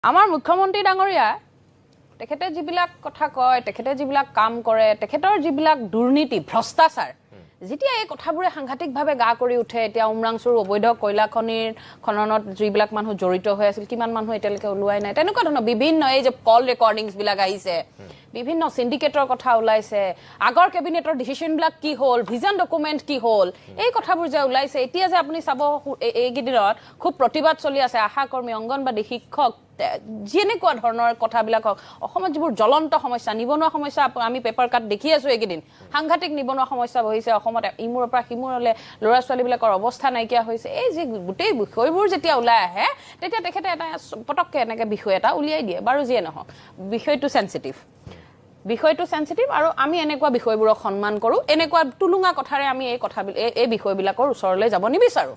আমাৰ মুখ্যমন্ত্ৰী ডাঙৰীয়া তেখেতে যিবিলাক কথা কয় তেখেতে যিবিলাক কাম কৰে তেখেতৰ যিবিলাক দুৰ্নীতি ভ্ৰষ্টাচাৰ যেতিয়া এই কথাবোৰে সাংঘাতিকভাৱে গা কৰি উঠে এতিয়া উমৰাংচুৰ অবৈধ কয়লা খননত যিবিলাক মানুহ জড়িত হৈ আছিল কিমান মানুহ এতিয়ালৈকে ওলোৱাই নাই তেনেকুৱা ধৰণৰ বিভিন্ন এই যে কল ৰেকৰ্ডিংছ বিলাক আহিছে বিভিন্ন সিন্ডিকেটৰ কথা ওলাইছে আগৰ কেবিনেটৰ ডিসিশনবিলাক কি হ'ল ভিজন ডকুমেন্ট কি হ'ল এই কথাবোৰ যে ওলাইছে এতিয়া যে আপুনি চাব এইকেইদিনত খুব প্ৰতিবাদ চলি আছে আশা কৰ্মী অংগনবাদী শিক্ষক যেনেকুৱা ধৰণৰ কথাবিলাক অসমত যিবোৰ জ্বলন্ত সমস্যা নিবনুৱা সমস্যা আমি পেপাৰ কাট দেখি আছো এইকেইদিন সাংঘাতিক নিবনুৱা সমস্যা বহিছে অসমত ইমূৰৰ পৰা সিমূৰলৈ ল'ৰা ছোৱালীবিলাকৰ অৱস্থা নাইকিয়া হৈছে এই যে গোটেই বিষয়বোৰ যেতিয়া ওলাই আহে তেতিয়া তেখেতে এটা পটককে এনেকৈ বিষয় এটা উলিয়াই দিয়ে বাৰু যিয়ে নহওক বিষয়টো সেন্সিটিভ আৰু আমি এনেকুৱা বিষয়বোৰক সন্মান কৰো এনেকুৱা তুলুঙা কথাৰে আমি এই বিষয়বিলাকৰ ওচৰলৈ যাব নিবিচাৰো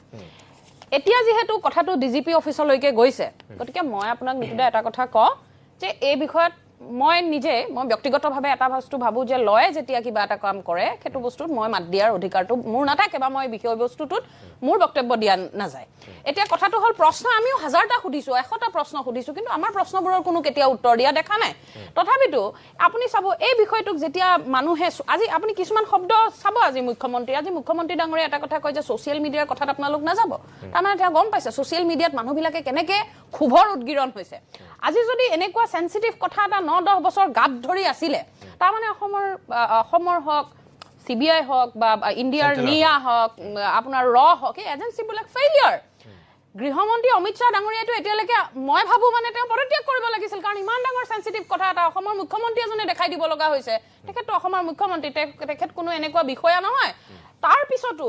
এতিয়া যেহেতু কথাটো ডিজিপি অফিচলৈকে গৈছে গতিকে মই আপোনাক নিতুদা এটা কথা ক যে এই বিষয়ত মই ব্যক্তিগতভাৱে এটা বস্তু ভাবো যে লয়ে যেতিয়া কিবা এটা কাম কৰে সেইটো বস্তুত মই মাত দিয়াৰ অধিকাৰটো মোৰ নাথাকে বা মই বিষয়বস্তুটোত মোৰ বক্তব্য দিয়া নাযায় এতিয়া কথাটো হ'ল প্ৰশ্ন আমিও হাজাৰটা সুধিছো 100টা প্ৰশ্ন সুধিছো কিন্তু আমাৰ প্ৰশ্নবোৰৰ কোনো কেতিয়া উত্তৰ দিয়া দেখা নাই তথাপিতো আপুনি চাব এই বিষয়টোক যেতিয়া মানুহে আজি আপুনি কিছুমান শব্দ চাব আজি মুখ্যমন্ত্ৰী ডাঙৰীয়া এটা কথা কয় যে সোশ্যাল মিডিয়াৰ কথাত আপোনালোক নাযাব তাৰমানে তেওঁ গম পাইছে সোশ্যাল মিডিয়াত মানুহবিলাকে কেনেকৈ ক্ষোভৰ উদ্গীৰণ হৈছে আজি যদি এনেকুৱা সেন্সিটিভ কথা এটা 9-10 বছৰ গাত ধৰি আছিলে তাৰমানে অসমৰ হক সিবিআই হক বা ইণ্ডিয়াৰ নিয়া হক আপোনাৰ হক এই এজেন্সিবিলাক ফেইলিয়াৰ গৃহমন্ত্ৰী অমিত শ্বাহ ডাঙৰীয়াটো এতিয়ালৈকে মই ভাবো মানে তেওঁ পদত্যাগ কৰিব লাগিছিল কাৰণ ইমান ডাঙৰ সেন্সিটিভ কথা এটা অসমৰ মুখ্যমন্ত্ৰী এজনে দেখাই দিব লগা হৈছে তেখেতটো অসমৰ মুখ্যমন্ত্ৰী তেখেত কোনো এনেকুৱা বিষয়া নহয় তাৰ পিছতো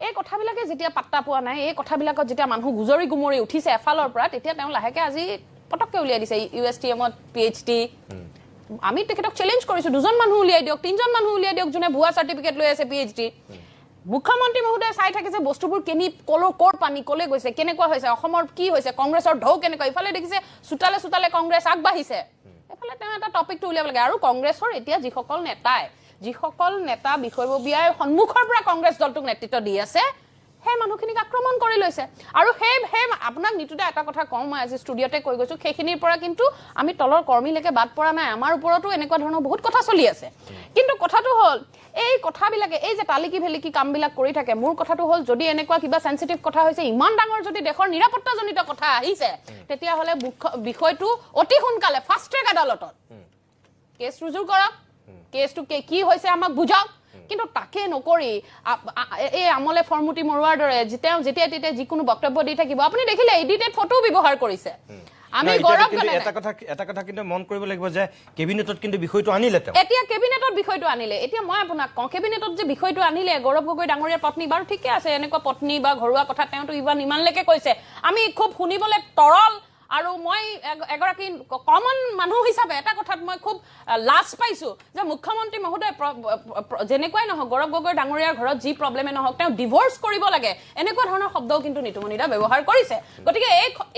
এই কথাবিলাকে যেতিয়া পাত্তা পোৱা নাই এই কথাবিলাকত যেতিয়া মানুহ গুজৰি গুমৰি উঠিছে এফালৰ পৰা তেতিয়া তেওঁ লাহেকে আজি পটককে উলিয়াই দিছে ইউএছটিএমত পিএইচডি আমি তেখেতক চ্যালেঞ্জ কৰিছো দুজন মানুহ উলিয়াই দিয়ক তিনজন মানুহ উলিয়াই দিয়ক যোনে ভুৱা সাৰ্টিফিকেট লৈ আছে পিএইচডি মুখ্যমন্ত্ৰী মহোদয় চাই থাকে যে বস্তুবোৰ কেনি ক'ৰ পানী ক'লে গৈছে কেনেকুৱা হৈছে অসমৰ কি হৈছে কংগ্ৰেছৰ ঢৌ কেনেকুৱা ইফালে দেখিছে চুটালে কংগ্ৰেছ আগবাঢ়িছে এফালে তেওঁ এটা টপিকটো উলিয়াব লাগে আৰু কংগ্ৰেছৰ এতিয়া যিসকল নেতা বিষয়ববীয়াই সন্মুখৰ পৰা কংগ্ৰেছ দলটোক নেতৃত্ব দি আছে সেই মানুহখিনিক আক্ৰমণ কৰি লৈছে আৰু সেই আপোনাক নিতুদা এটা কথা কওঁ মই আজি ষ্টুডিঅ'তে কৈ গৈছো সেইখিনিৰ পৰা কিন্তু আমি তলৰ কৰ্মীলৈকে বাদ পৰা নাই আমাৰ ওপৰতো এনেকুৱা ধৰণৰ বহুত কথা চলি আছে কিন্তু কথাটো হ'ল এই কথাবিলাকে এই যে তালিকি ভেলিকি কামবিলাক কৰি থাকে মোৰ কথাটো হ'ল যদি এনেকুৱা কিবা সেন্সিটিভ কথা হৈছে ইমান ডাঙৰ যদি দেশৰ নিৰাপত্তাজনিত কথা আহিছে তেতিয়াহ'লে বিষয়টো অতি সোনকালে ফাষ্ট ট্ৰেক আদালতত কেছ ৰুজু কৰক কেছটো কি হৈছে আমাক বুজাওক কিন্তু তাকে নকৰি এই আমলে ফৰ্মুটি মৰুৱাৰ দৰে যেতিয়া তেতিয়া যিকোনো বক্তব্য দি থাকিব আপুনি দেখিলে এডিটেড ফটো ব্যৱহাৰ কৰিছে আমি গৌৰৱ কৰে এটা কথা কিন্তু মন কৰিব লাগিব যে কেবিনেটত কিন্তু বিষয়টো আনিলে এতিয়া কেবিনেটত বিষয়টো আনিলে এতিয়া মই আপোনাক কওঁ কেবিনেটত যে বিষয়টো আনিলে গৌৰৱ গগৈ ডাঙৰীয়াৰ পত্নী বাৰু ঠিকে আছে এনেকুৱা পত্নী বা ঘৰুৱা কথা তেওঁতো ইমানলৈকে কৈছে আমি খুব শুনিবলৈ তৰল আৰু মই এগৰাকী কমন মানুহ হিচাপে এটা কথাত মই খুব লাজ পাইছো যে মুখ্যমন্ত্ৰী মহোদয় যেনেকুৱাই নহওক গৌৰৱ গগৈ ডাঙৰীয়াৰ ঘৰত যি প্ৰব্লেমে নহওক তেওঁ ডিভোৰ্চ কৰিব লাগে এনেকুৱা ধৰণৰ শব্দও কিন্তু নিতুমণিদা ব্যৱহাৰ কৰিছে গতিকে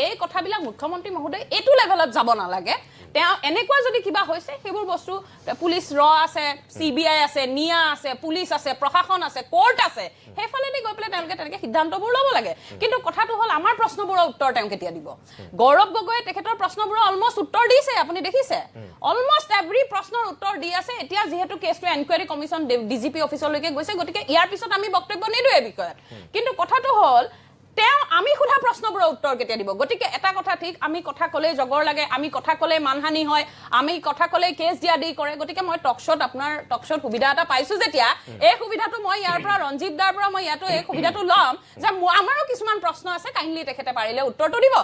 এই কথাবিলাক মুখ্যমন্ত্ৰী মহোদয় এইটো লেভেলত যাব নালাগে তেওঁ এনেকুৱা যদি কিবা হৈছে সেইবোৰ বস্তু পুলিচ আছে চিবিআই আছে নিয়া আছে পুলিচ আছে প্ৰশাসন আছে কোৰ্ট আছে সেইফালেদি গৈ পেলাই তেওঁলোকে তেনেকৈ সিদ্ধান্তবোৰ ল'ব লাগে কিন্তু কথাটো হ'ল আমাৰ প্ৰশ্নবোৰৰ উত্তৰ তেওঁ কেতিয়া দিব গৌৰৱ গগৈ তেখেতৰ প্ৰশ্নবোৰৰ অলমষ্ট উত্তৰ দিছে আপুনি দেখিছে অলমষ্ট এভৰি প্ৰশ্নৰ উত্তৰ দি আছে এতিয়া যিহেতু কেছটো এনকুৱাৰী কমিশ্যন ডিজিপি অফিচলৈকে গৈছে গতিকে ইয়াৰ পিছত আমি বক্তব্য নিদিওঁ এই বিষয়ত কিন্তু কথাটো হ'ল তেওঁ আমি সোধা প্ৰশ্নবোৰৰ উত্তৰ কেতিয়া দিব গতিকে এটা কথা ঠিক আমি কথা ক'লে জগৰ লাগে আমি কথা ক'লে মানহানি হয় আমি কথা ক'লে কেছ দিয়া দি কৰে গতিকে মই আপোনাৰ টকশ্বত সুবিধা এটা পাইছো যেতিয়া এই সুবিধাটো মই ইয়াৰ পৰা ৰঞ্জিত দাৰ পৰা মই ইয়াতো এই সুবিধাটো ল'ম যে আমাৰো কিছুমান প্ৰশ্ন আছে কাইণ্ডলি তেখেতে পাৰিলে উত্তৰটো দিব